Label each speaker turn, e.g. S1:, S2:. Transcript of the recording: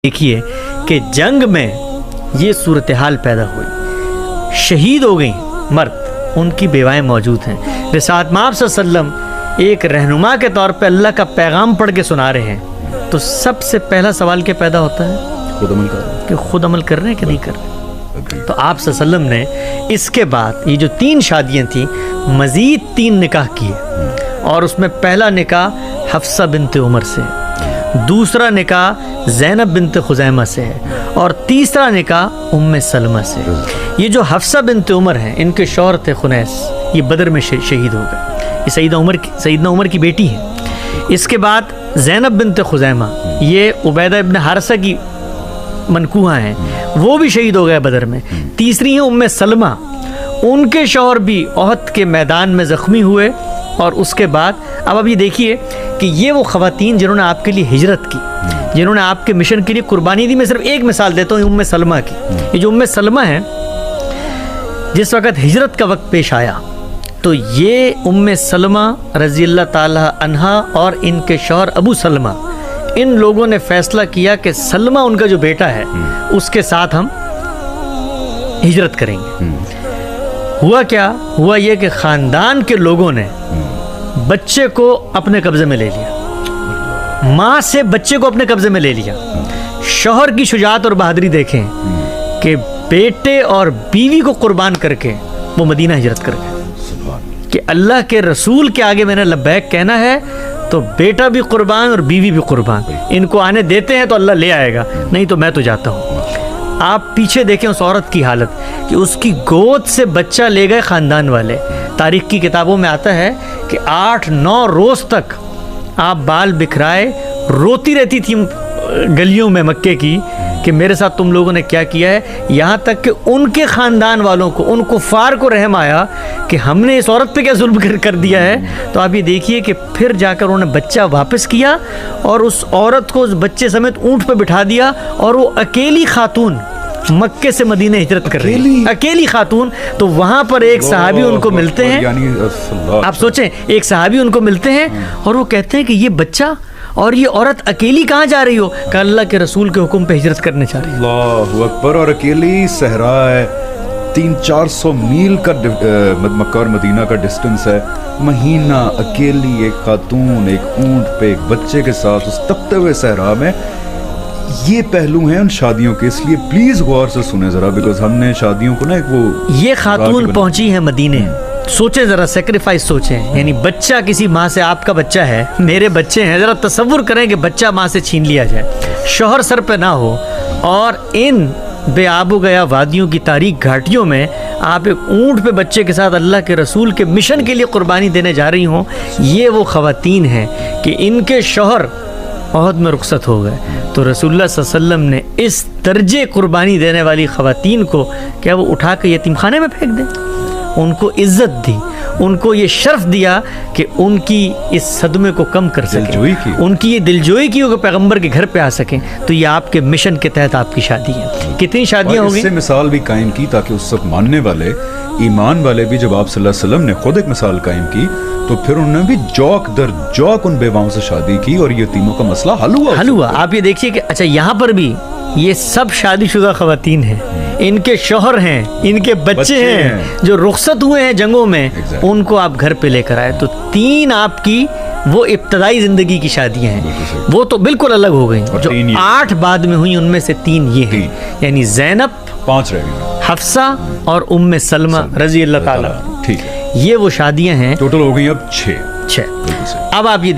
S1: देखिए कि जंग में ये सूरत हाल पैदा हुई, शहीद हो गई मर्द, उनकी बेवाएं मौजूद हैं। रिसात माब सल्लम एक रहनुमा के तौर पे अल्लाह का पैगाम पढ़ के सुना रहे हैं, तो सबसे पहला सवाल क्या पैदा होता है कि खुद अमल कर रहे हैं कि नहीं कर रहे। तो आप सल्लम ने इसके बाद ये जो 3 शादियां थी, मज़ीद 3 निकाह किए, और उसमें पहला निकाह हफ्सा बिनते उमर से, दूसरा निकाह ज़ैनब बिनते खुज़ैमा से है, और तीसरा निकाह उम्मे सलमा से। ये जो हफ्सा बिनते उमर हैं, इनके शौहर थे खुनैस, ये बदर में शहीद हो गए। ये सईदना उमर की बेटी है। इसके बाद ज़ैनब बिनते खुज़ैमा, ये उबैदा इब्न हारिसा की मनकूहा हैं, वो भी शहीद हो गए बदर में। तीसरी है उम्मे सलमा, उनके शौहर भी ओहद के मैदान में ज़ख्मी हुए। और उसके बाद अब ये देखिए कि ये वो ख़वातीन जिन्होंने आपके लिए हिजरत की, जिन्होंने आपके मिशन के लिए कुर्बानी दी। मैं सिर्फ एक मिसाल देता हूँ उम्मे सलमा की। ये जो उम्मे सलमा है, जिस वक़्त हिजरत का वक्त पेश आया, तो ये उम्मे सलमा रज़ी अल्लाह ताला अन्हा और इनके शौहर अबू सलमा, इन लोगों ने फैसला किया कि सलमा उनका जो बेटा है उसके साथ हम हिजरत करेंगे। हुआ क्या? हुआ ये कि ख़ानदान के लोगों ने बच्चे को अपने कब्ज़े में ले लिया, माँ से बच्चे को अपने कब्ज़े में ले लिया। शौहर की शुजाअत और बहादुरी देखें कि बेटे और बीवी को कुर्बान करके वो मदीना हिजरत कर गए कि अल्लाह के रसूल के आगे मैंने लब्बैक कहना है, तो बेटा भी कुर्बान और बीवी भी कुर्बान। इनको आने देते हैं तो अल्लाह ले आएगा, नहीं तो मैं तो जाता हूँ। आप पीछे देखें उस औरत की हालत कि उसकी गोद से बच्चा ले गए ख़ानदान वाले। तारीख़ की किताबों में आता है कि 8-9 रोज़ तक आप बाल बिखराए रोती रहती थी गलियों में मक्के की कि मेरे साथ तुम लोगों ने क्या किया है। यहाँ तक कि उनके ख़ानदान वालों को, उन कुफ़ार को रहम आया कि हमने इस औरत पे क्या जुल्म कर दिया है। तो आप ये देखिए कि फिर जाकर उन्होंने बच्चा वापस किया और उस औरत को उस बच्चे समेत ऊँट पे बिठा दिया, और वो अकेली खातून मक्के से मदीने हिजरत कर रही है, अकेली खातून। तो वहाँ पर एक सहाबी उनको मिलते हैं, आप सोचें, एक सहाबी उनको मिलते हैं और वो कहते हैं कि ये बच्चा और ये औरत अकेली कहाँ जा रही हो? कि अल्लाह के रसूल के हुक्म पे हिजरत करने जा रही है।
S2: अल्लाहु अकबर। और अकेली सहरा है, 300-400 मील का मक्का और मदीना का डिस्टेंस है। महीना अकेली एक खातून एक ऊंट पे एक बच्चे के साथ उस तपते हुए सहरा में। ये पहलू हैं उन शादियों के, इसलिए प्लीज गौर से सुने जरा, बिकॉज हमने शादियों को ना एक वो,
S1: ये खातून पहुंची है मदीने। सोचें जरा, सेक्रीफाइस सोचें, यानी बच्चा किसी माँ से, आपका बच्चा है, मेरे बच्चे हैं, जरा तसव्वुर करें कि बच्चा माँ से छीन लिया जाए, शौहर सर पे ना हो, और इन बेआबू गया वादियों की तारीक घाटियों में आप एक ऊँट पे बच्चे के साथ अल्लाह के रसूल के मिशन के लिए कुर्बानी देने जा रही हों। ये वो ख़वातीन हैं कि इनके शौहर ओहद में रुखसत हो गए, तो रसूलुल्लाह सल्लल्लाहु अलैहि वसल्लम ने इस दर्जे कुर्बानी देने वाली ख़वातीन को क्या वो उठा के यतीम खाने में फेंक दें? उनको इज़्ज़त दी, उनको ये शर्फ दिया कि उनकी इस सदमे को कम कर सकें, उनकी ये दिलजोई की कि पैगंबर के घर पे आ सकें। तो ये आपके मिशन के तहत आपकी शादी है। कितनी शादियाँ हो गई?
S2: इससे मिसाल भी कायम की ताकि उस सब मानने वाले, ईमान वाले भी, जब आप सल्लल्लाहु अलैहि वसल्लम ने खुद एक मिसाल कायम की, तो फिर उन्होंने भी जौक दर जौक उन बेवाओं से शादी की और यतीमों का मसला हल हुआ।
S1: आप ये देखिए कि अच्छा, यहाँ पर भी ये सब शादीशुदा ख़वातीन हैं, इनके शौहर हैं, इनके बच्चे हैं जो रुखसत हुए हैं जंगों में, उनको आप घर पे लेकर आए। तो 3 आपकी वो इब्तदाई ज़िंदगी की शादियाँ हैं, वो तो बिल्कुल अलग हो गई। जो 8 बाद में हुई उनमें से 3 ये हैं, यानी ज़ैनब,
S2: 5 रह गई,
S1: हफ्सा और उम्मे सलमा रज़ी अल्लाह ताला।
S2: ठीक है,
S1: ये वो शादियाँ हैं,
S2: टोटल हो गई अब 6।
S1: अब आप ये